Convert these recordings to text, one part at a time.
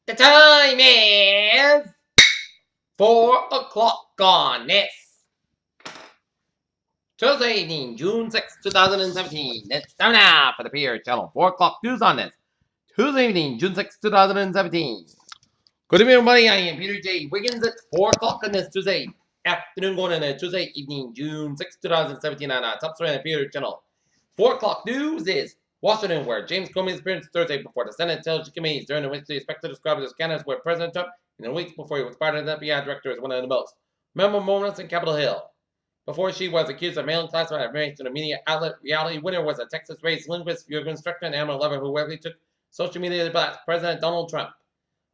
The time is 4 o'clock on this Tuesday evening, June 6, 2017. It's time now for the PR channel. 4 o'clock news on this Tuesday evening, June 6, 2017. Good evening, everybody. I am Peter J. Wiggins. It's 4 o'clock on this Tuesday afternoon, going into Tuesday evening, June 6, 2017 on our top story on the PR channel. 4 o'clock news is Washington, where James Comey's appearance Thursday before the Senate Intelligence Committee, during which they expect to describe as candidates where President Trump, in the weeks before he was fired as FBI director, is one of the most memorable moments in Capitol Hill. Before she was accused of mailing classified information to a media outlet, reality winner was a Texas-raised linguist, Jurgen instructor, and animal lover who regularly took social media to blast President Donald Trump.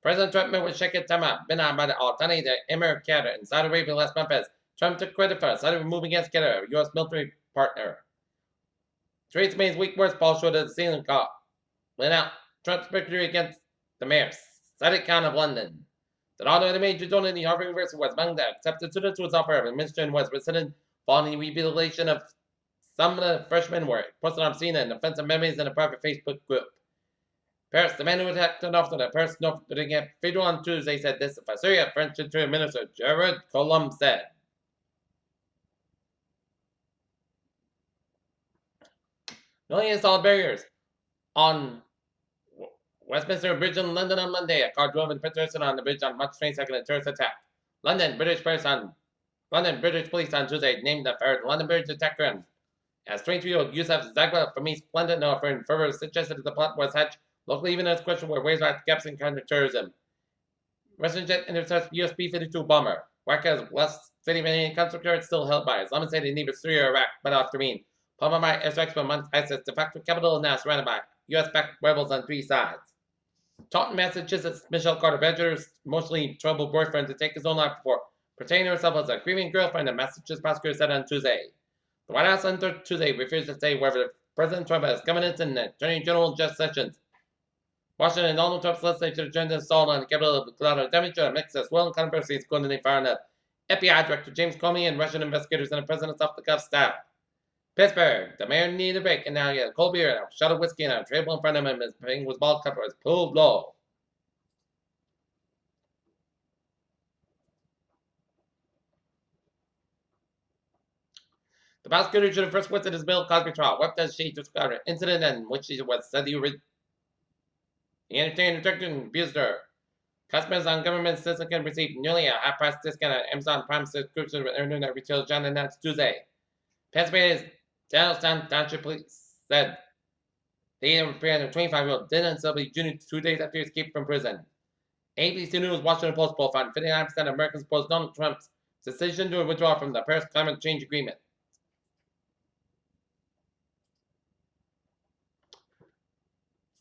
President Trump met with Sheikh Tamar bin Ahmad Al Thani, the Emir of Qatar, in Saudi Arabia last month as Trump took credit for a Saudi move against Qatar, a U.S. military partner. Theresa May's weak words fall short of the ceiling call. Went out Trump's victory against the mayor, Sadiq Khan of London. The daughter of the major donor in the Harvard University was among the accepted students who was offered of administration was resident following the revelation of some of the freshmen were posted on scene and offensive memories in a private Facebook group. Paris, the man who attacked an officer at Paris North Cathedral on Tuesday, said this of Syria, French Interior Minister Jared Colomb said. Newly installed barriers on Westminster Bridge in London on Monday. A car drove into pedestrian on the bridge on March 22nd in a terrorist attack. London British police on Tuesday named the third London Bridge attacker as 23-year-old Yusuf Zagba from East London, offering further suggested that the plot was hatched locally, even as question were ways like gaps in counter-terrorism. Russian jet intercepts US B-52 bomber. Raqqa West City Iranian constructor is still held by Islamic State in neither Syria or Iraq, but after being bombed by airstrikes from months, ISIS de facto capital is now surrounded by US-backed rebels on three sides. Taunton, Massachusetts, Michelle Carter begged her emotionally troubled boyfriend to take his own life before portraying herself as a grieving girlfriend, a Massachusetts prosecutor said on Tuesday. The White House on Tuesday refused to say whether President Trump has governance in Attorney General Jeff Sessions. Washington and Donald Trump's legislature agenda installed on the Capitol of Colorado demonstrated a mix as well in controversies, including the firing of FBI Director James Comey and Russian investigators in the president's off-the-cuff style. Pittsburgh, the mayor needed a break, and now he had a cold beer and a shot of whiskey and a table in front of him. His thing was bald cup was pulled low. The prosecutor should have first witnessed his Bill Cosby trial. What does she describe an incident in which she was said the entertainment director abused her? Customers on government assistance can receive nearly a half-price discount on Amazon Prime subscription with internet retailer John announced Tuesday. Pennsylvania's Downtown Township Police said they apprehended a 25-year-old Dylan Selby Jr. 2 days after he escaped from prison. ABC News Washington Post poll found 59% of Americans opposed Donald Trump's decision to withdraw from the Paris Climate Change Agreement.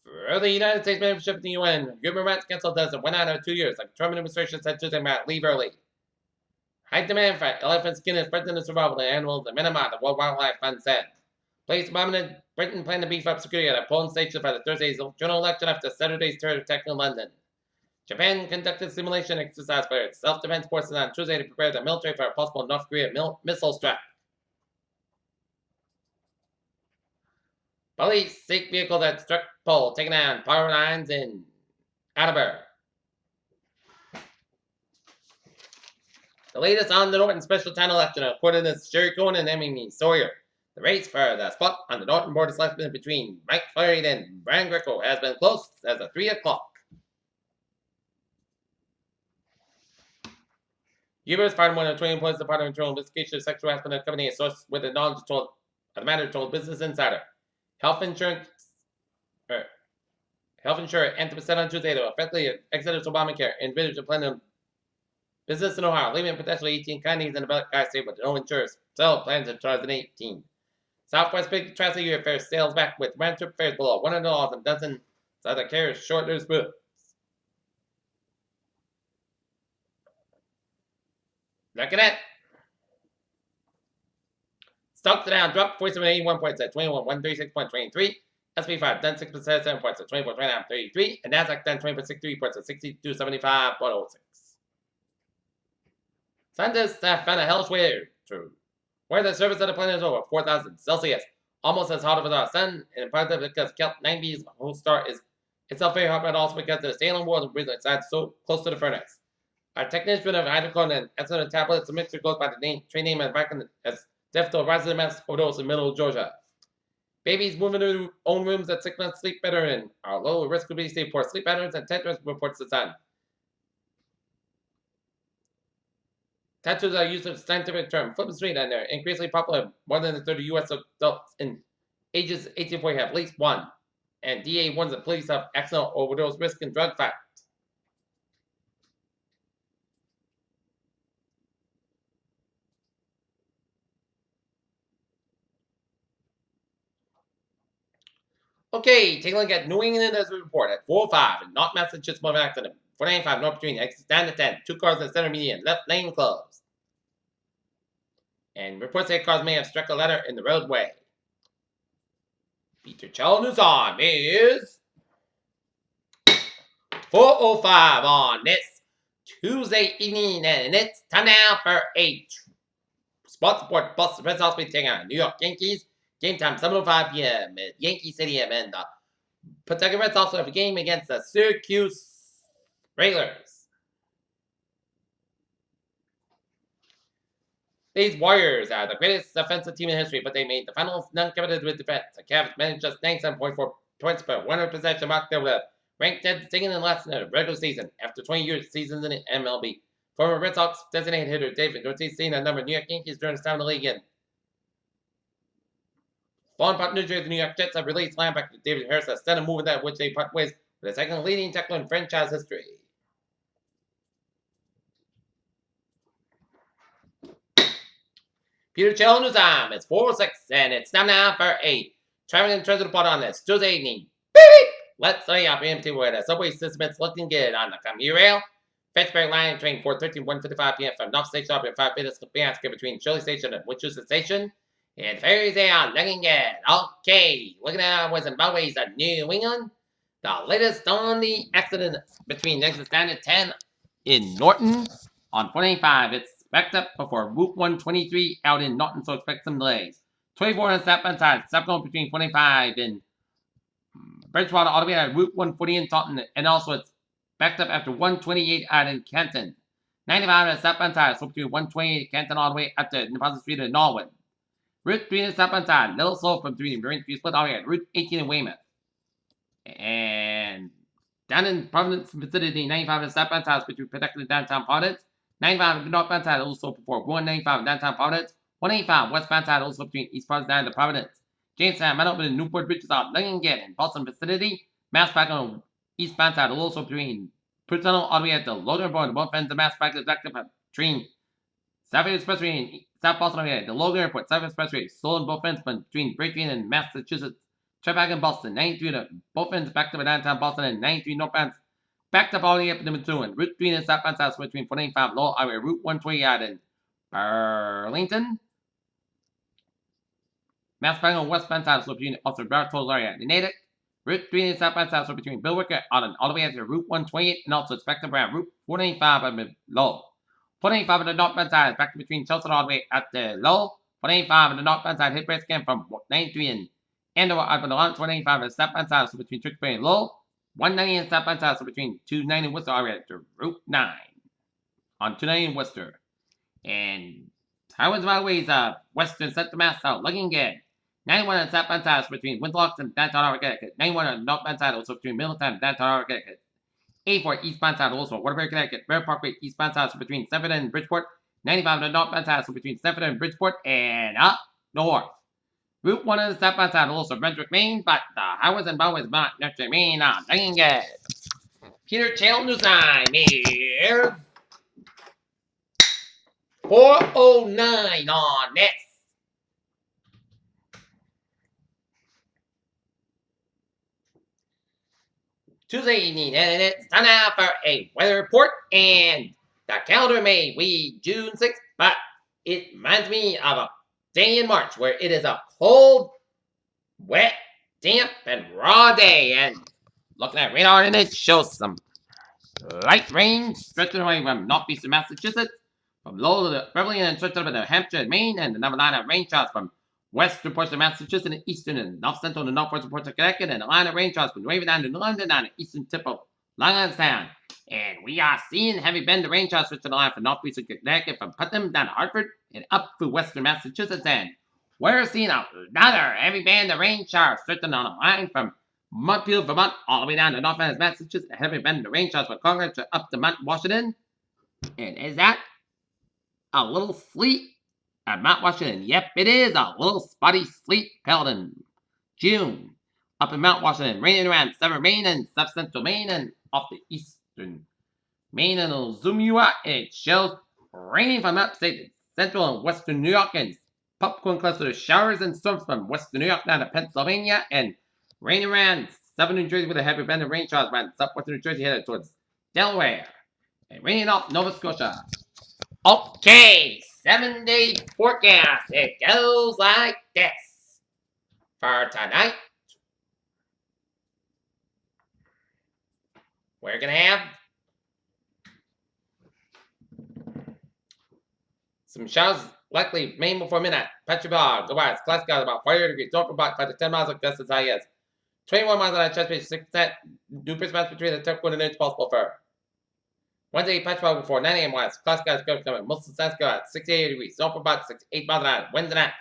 For the United States membership in the UN, Human Rights Council does it 1 out of 2 years. The Trump administration said Tuesday might leave early. High demand for elephant skin is threatening the survival of animals, and Minima, the World Wildlife Fund, said. Police prominent Britain plan to beef up security at a polling station for the Thursday's general election after Saturday's terror attack in London. Japan conducted simulation exercise for its self-defense forces on Tuesday to prepare the military for a possible North Korea missile strike. Police seek vehicle that struck pole, taking down power lines in Attleboro. The latest on the Norton special town election, according to Sherry Cohen and Emmy Sawyer. The race for the spot on the Norton board selection between Mike Floyd and Brian Greco has been close as of 3 o'clock. Hubers fired more than 20 employees of the Department of Internal Investigation of sexual harassment of the company, a source with the knowledge of the matter told Business Insider. Health insurer Anthem said on Tuesday to effectively exit Obamacare and village of Platinum business in Ohio, leaving potentially 18 counties in the Buckeye State with no insurers. Sell plans in 2018. Southwest Big Tri-Year Fair sales back with round trip fares below $100 and dozens of other carriers short news booths. Look at that. Stocks down, dropped 47.81 points at 21,136.23. SP 5 done 6% 7 points at 24.29.33, and Nasdaq done 20.63 points at 62.75.06. Scientists have found a hellish way to where the surface of the planet is over 4,000 Celsius, almost as hot as our sun, and part of it because Kelp 90's whole star is It's not very hot, but also because the Salem world is so close to the furnace. Our technician of hydrocodone and ethylene tablets, the mixture goes by the trade name as Defto Residence Overdose in Middle Georgia. Babies moving to their own rooms at 6 months sleep better and are low risk obesity for sleep patterns and tetras, reports the Sun. Tattoos are used as a scientific term. Flip Street and they're increasingly popular. More than 30 U.S. adults in ages 18 to 40 have at least one. And DA warns the police of accidental overdose risk and drug facts. Okay, take a look at New England as a report at 405 in North Massachusetts motor accident. 495 North between exit stand to 10. 2 cars in the center median. Left lane closed. And reports say cars may have struck a letter in the roadway. Peter Chell News on is 4:05 on this Tuesday evening, and it's time now for a sports report. Boston Red Sox will be taking on New York Yankees. Game time 7:05 p.m. at Yankee Stadium, and the Pawtucket Red Sox will have a game against the Syracuse Railers. These Warriors are the greatest offensive team in history, but they made the finals non-competitive with defense. The Cavs managed just 97.4 points per 100 possession mark. They were ranked dead second and last in the regular season after 20 years seasons in the MLB. Former Red Sox designated hitter David Ortiz seen a number of New York Yankees during his time in the league. In Fallen Park, New Jersey, the New York Jets have released linebacker David Harris instead of moving that which they part ways with the second leading tackler in franchise history. Peter Chell News Time. It's 4:06, and it's time now for a traveling treasure report on this Tuesday evening. Beep! Let's say up empty where the subway system is looking good on the commuter rail. Fitchburg line train 413, 1:55 p.m. from North Station up in 5 minutes to Piaska between Shirley Station and Winchester Station. And ferries are looking good. Okay, looking at what's in Boways of New England. The latest on the accident between exit stand and 10 in Norton on 485. It's backed up before Route 123 out in Norton, so expect some delays. 24 on southbound side, southbound between 25 and Bridgewater all the way to Route 140 in Taunton, and also it's backed up after 128 out in Canton. 95 on the southbound side, so between 128 and Canton all the way up to Deposit Street in Norwood. Route 3 on the southbound side, little slow from 3 Marine Street split all the way at Route 18 in Weymouth. And down in Providence vicinity, 95 on the southbound side between Pawtucket and downtown Providence. 95 on the northbound side also before 195 downtown Providence. 185 westbound side also between East Providence down to Providence. Jamestown, Meadow, and Newport Bridges out Lington in Boston vicinity. Mass back on the eastbound side also between Tunnel all the way at the Logan Road. Both ends of Mass back is active between South Expressway and South Boston at the Logan Airport. South Expressway sold on both ends between Brakefield and Massachusetts. Traffic in Boston. 93 to both ends back to downtown Boston and 93 northbound. Backed up all the way up to Methuen. Route 3 and southbound south between 495 Lowell Highway. Route 120 out in Burlington. Mass back on westbound side so between Officer Bartol's area in Natick. Route 3 and southbound south so between Bill Wicker all the way up to Route 128 and also it's back to Route 495 at Lowell. 495 on the northbound side back between Chelsea all the way at the Lowell. 495 on the northbound side hit break scan from 93 and Andover out on the 195 on the southbound side so between Trick-Bay and Lowell. 190 and southbound side so between 290 and Worcester area to Route 9 on 290 and Worcester. And highways and byways western Central Mass South looking good. 91 on southbound side so between Windlock and downtown Connecticut. 91 on northbound side also between Middletown and downtown Connecticut. 84 eastbound side also Waterbury, Connecticut. Bear Parkway eastbound side so between Sefton and Bridgeport. 95 on the northbound side so between Sefton and Bridgeport and up north. Route 1 on the southbound side also Brunswick, Maine, but the highways and byways not Brunswick, Maine are looking good. Peter Channel News 9 here. 4:09 on this. Tuesday evening, and it's time now for a weather report. And the calendar may read June 6th, but it reminds me of a day in March where it is a cold, wet, damp, and raw day. And looking at radar, and it shows some light rain stretching away from northeastern Massachusetts, from low to the Beverly and stretching up to New Hampshire and Maine, and another line of rain showers from western portion of Massachusetts, and eastern and north central and northwestern parts of Connecticut, and Atlantic rainfalls from New Haven down to London on the eastern tip of Long Island Sound. And we are seeing heavy bend of rainfalls stretching the line from northeastern Connecticut from Putnam down to Hartford and up through western Massachusetts. And we're seeing another heavy band of rain showers stretching on a line from Montpelier, Vermont, all the way down to North Massachusetts. A heavy band of rain showers from Congress up to Mount Washington. And is that a little sleet at Mount Washington? Yep, it is a little spotty sleet held in June up in Mount Washington, raining around southern Maine and south central Maine and off the eastern Maine and it'll zoom you out. And it shows raining from upstate central and western New York and popcorn cluster showers and storms from western New York down to Pennsylvania and rain around southern New Jersey with a heavy band of rain showers around southwestern New Jersey headed towards Delaware and raining off Nova Scotia. Okay, 7-day forecast. It goes like this. For tonight, we're going to have some showers likely Maine before midnight. Petrobras, the west, Glasgow about 40 degrees. Norfolk about 5 to 10 miles of gusts as high as 21 miles an hour, Chesapeake 6%. New Brisbane between the top 1 inch possible for Wednesday, Petrobras before 9 a.m. west. Glasgow is coming. Most of the Saskatchewan about 68 degrees. Norfolk about 8 miles an hour. Wednesday night.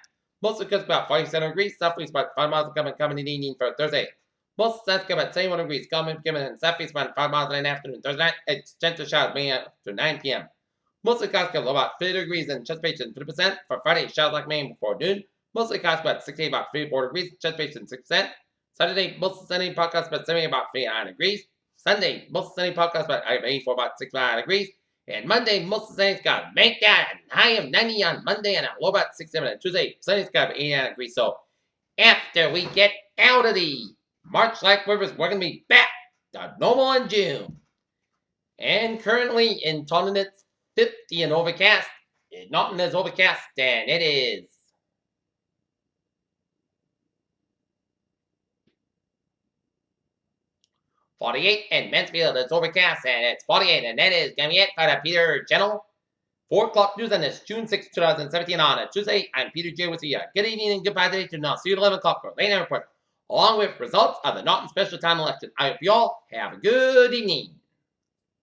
Most of the coast about 47 degrees. Southeast about 5 miles coming in the evening for Thursday. Most of the Saskatchewan about 71 degrees. Coming in southeast about 5 miles in the afternoon. Thursday night, it's gentle showers May after 9 p.m. Mostly Costco about 50 degrees and Chesapeake 50%. For Friday, showers like Maine before noon. Mostly Costco about 68 about 54 degrees. Chesapeake 6%. Saturday, mostly sunny podcast about 70 about 59 degrees. Sunday, mostly sunny podcast about 84 about 65 degrees. And Monday, mostly sunny. It's got banked out a high of 90 on Monday and a low about 67 on Tuesday. Sunny, it's got 89 degrees. So after we get out of the March-like rivers, we're going to be back to normal in June. And currently in Taunton, it's 50 and overcast. Norton is overcast, and it is 48, and Mansfield is overcast, and it's 48, and that is going to be it for the Peter Channel 4 o'clock news on this June 6, 2017 on a Tuesday. I'm Peter J. with you. Good evening and goodbye today to now. See you at 11 o'clock for late night report, along with results of the Norton special time election. I hope you all have a good evening.